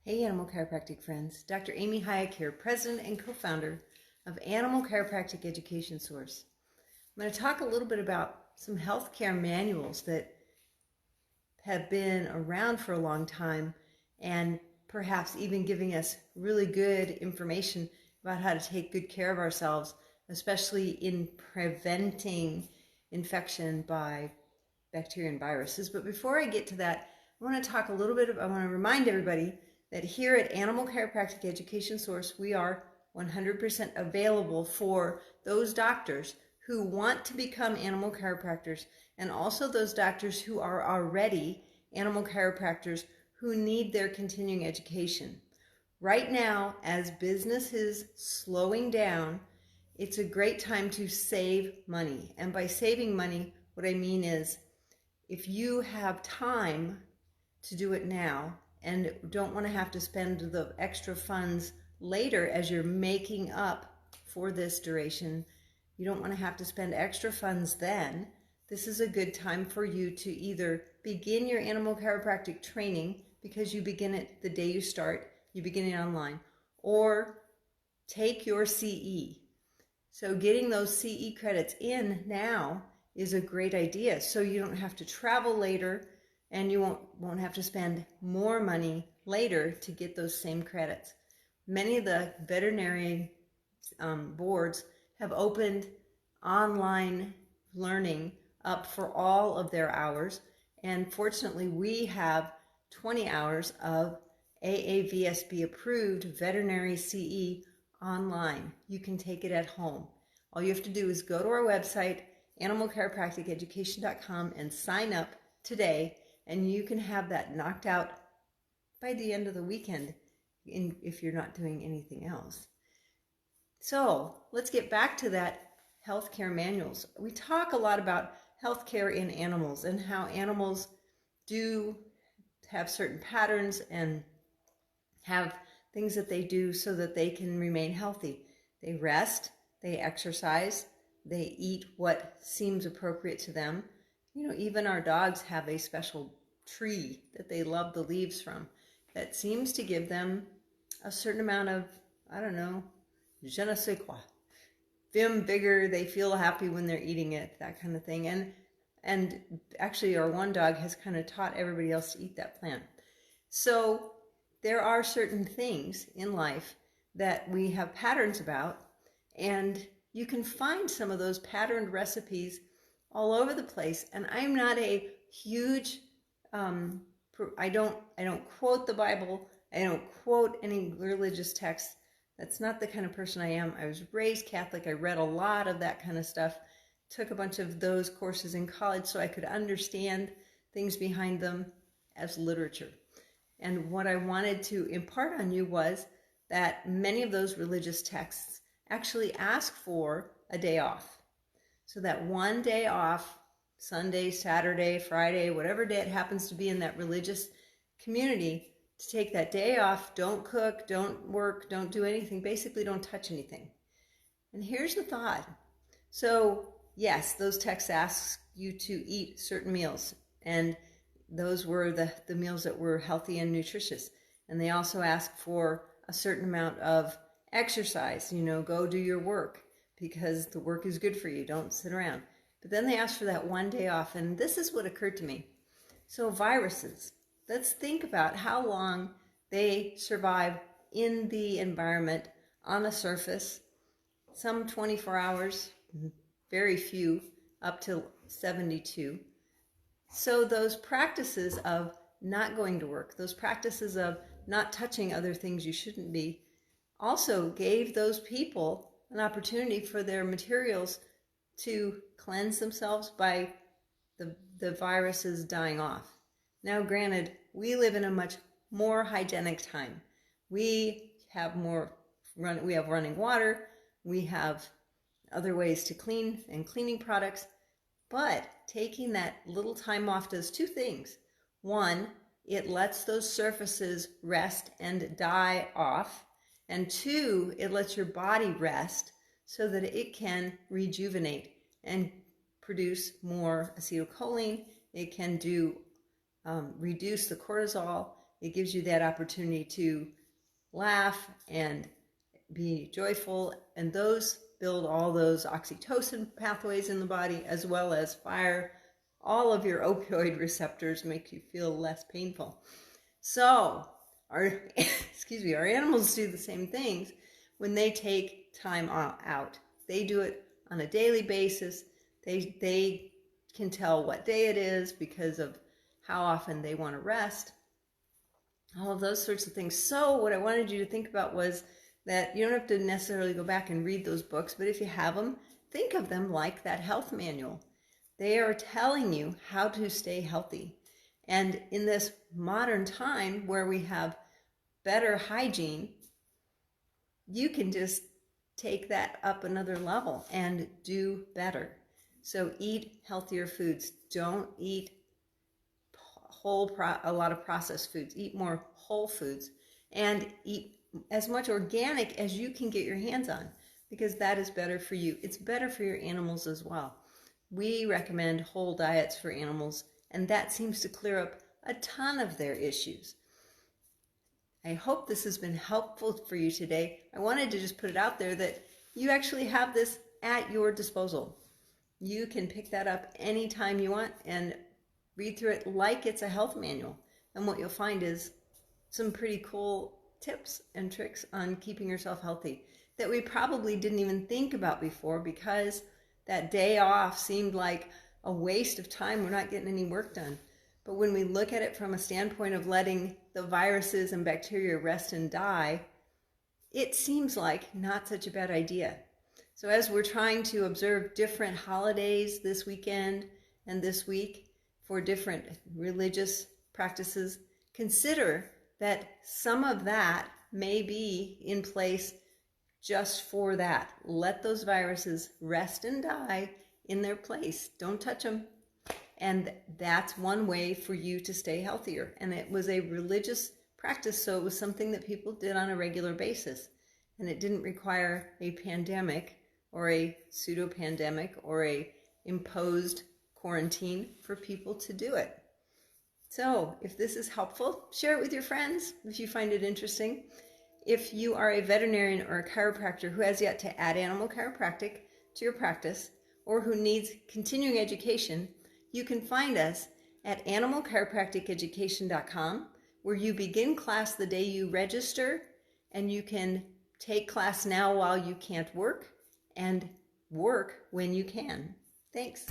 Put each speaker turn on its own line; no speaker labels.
Hey, animal chiropractic friends. Dr. Amy Hayek here, president and co-founder of Animal Chiropractic Education Source. I'm going to talk a little bit about some healthcare manuals that have been around for a long time and perhaps even giving us really good information about how to take good care of ourselves, especially in preventing infection by bacteria and viruses. But before I get to that, I want to talk a little bit. I want to remind everybody that here at Animal Chiropractic Education Source, we are 100% available for those doctors who want to become animal chiropractors and also those doctors who are already animal chiropractors who need their continuing education. Right now, as business is slowing down, it's a great time to save money. And by saving money, what I mean is if you have time to do it now and don't want to have to spend the extra funds later as you're making up for this duration, you don't want to have to spend extra funds then, this is a good time for you to either begin your animal chiropractic training, because you begin it the day you start, you begin it online, or take your CE. So getting those CE credits in now is a great idea, so you don't have to travel later and you won't have to spend more money later to get those same credits. Many of the veterinary boards have opened online learning up for all of their hours, and fortunately we have 20 hours of AAVSB approved veterinary CE online. You can take it at home. All you have to do is go to our website, animalchiropracticeducation.com, and sign up today, and you can have that knocked out by the end of the weekend if you're not doing anything else. So let's get back to that healthcare manuals. We talk a lot about healthcare in animals and how animals do have certain patterns and have things that they do so that they can remain healthy. They rest, they exercise, they eat what seems appropriate to them. Even our dogs have a special tree that they love the leaves from that seems to give them a certain amount of, I don't know, je ne sais quoi. Vim, vigor, they feel happy when they're eating it, that kind of thing. And actually our one dog has kind of taught everybody else to eat that plant. So there are certain things in life that we have patterns about, and you can find some of those patterned recipes all over the place. And I'm not a huge, I don't quote the Bible. I don't quote any religious texts. That's not the kind of person I am. I was raised Catholic. I read a lot of that kind of stuff. Took a bunch of those courses in college so I could understand things behind them as literature. And what I wanted to impart on you was that many of those religious texts actually ask for a day off. So that one day off, Sunday, Saturday, Friday, whatever day it happens to be in that religious community, to take that day off, don't cook, don't work, don't do anything, basically don't touch anything. And here's the thought. So yes, those texts ask you to eat certain meals, and those were the meals that were healthy and nutritious. And they also ask for a certain amount of exercise, go do your work because the work is good for you. Don't sit around. But then they ask for that one day off, and this is what occurred to me. So viruses, let's think about how long they survive in the environment on a surface. Some 24 hours, very few, up to 72. So those practices of not going to work, those practices of not touching other things you shouldn't be, also gave those people an opportunity for their materials to cleanse themselves by the viruses dying off. Now, granted, we live in a much more hygienic time. We have running water, we have other ways to clean and cleaning products, but taking that little time off does two things. One, it lets those surfaces rest and die off. And two, it lets your body rest so that it can rejuvenate and produce more acetylcholine. It can reduce the cortisol it gives you that opportunity to laugh and be joyful, and those build all those oxytocin pathways in the body, as well as fire all of your opioid receptors, make you feel less painful. So our our animals do the same things when they take time out. They do it on a daily basis. They can tell what day it is because of how often they want to rest, all of those sorts of things. So what I wanted you to think about was that you don't have to necessarily go back and read those books, but if you have them, think of them like that health manual. They are telling you how to stay healthy. And in this modern time where we have better hygiene, you can just take that up another level and do better. So eat healthier foods. Don't eat a lot of processed foods. Eat more whole foods, and eat as much organic as you can get your hands on, because that is better for you. It's better for your animals as well. We recommend whole diets for animals, and that seems to clear up a ton of their issues. I hope this has been helpful for you today. I wanted to just put it out there that you actually have this at your disposal. You can pick that up anytime you want and read through it like it's a health manual. And what you'll find is some pretty cool tips and tricks on keeping yourself healthy that we probably didn't even think about before, because that day off seemed like a waste of time. We're not getting any work done. But when we look at it from a standpoint of letting the viruses and bacteria rest and die, it seems like not such a bad idea. So as we're trying to observe different holidays this weekend and this week for different religious practices, consider that some of that may be in place just for that. Let those viruses rest and die in their place. Don't touch them. And that's one way for you to stay healthier. And it was a religious practice, so it was something that people did on a regular basis. And it didn't require a pandemic or a pseudo-pandemic or a imposed quarantine for people to do it. So if this is helpful, share it with your friends if you find it interesting. If you are a veterinarian or a chiropractor who has yet to add animal chiropractic to your practice, or who needs continuing education, you can find us at animalchiropracticeducation.com, where you begin class the day you register, and you can take class now while you can't work, and work when you can. Thanks.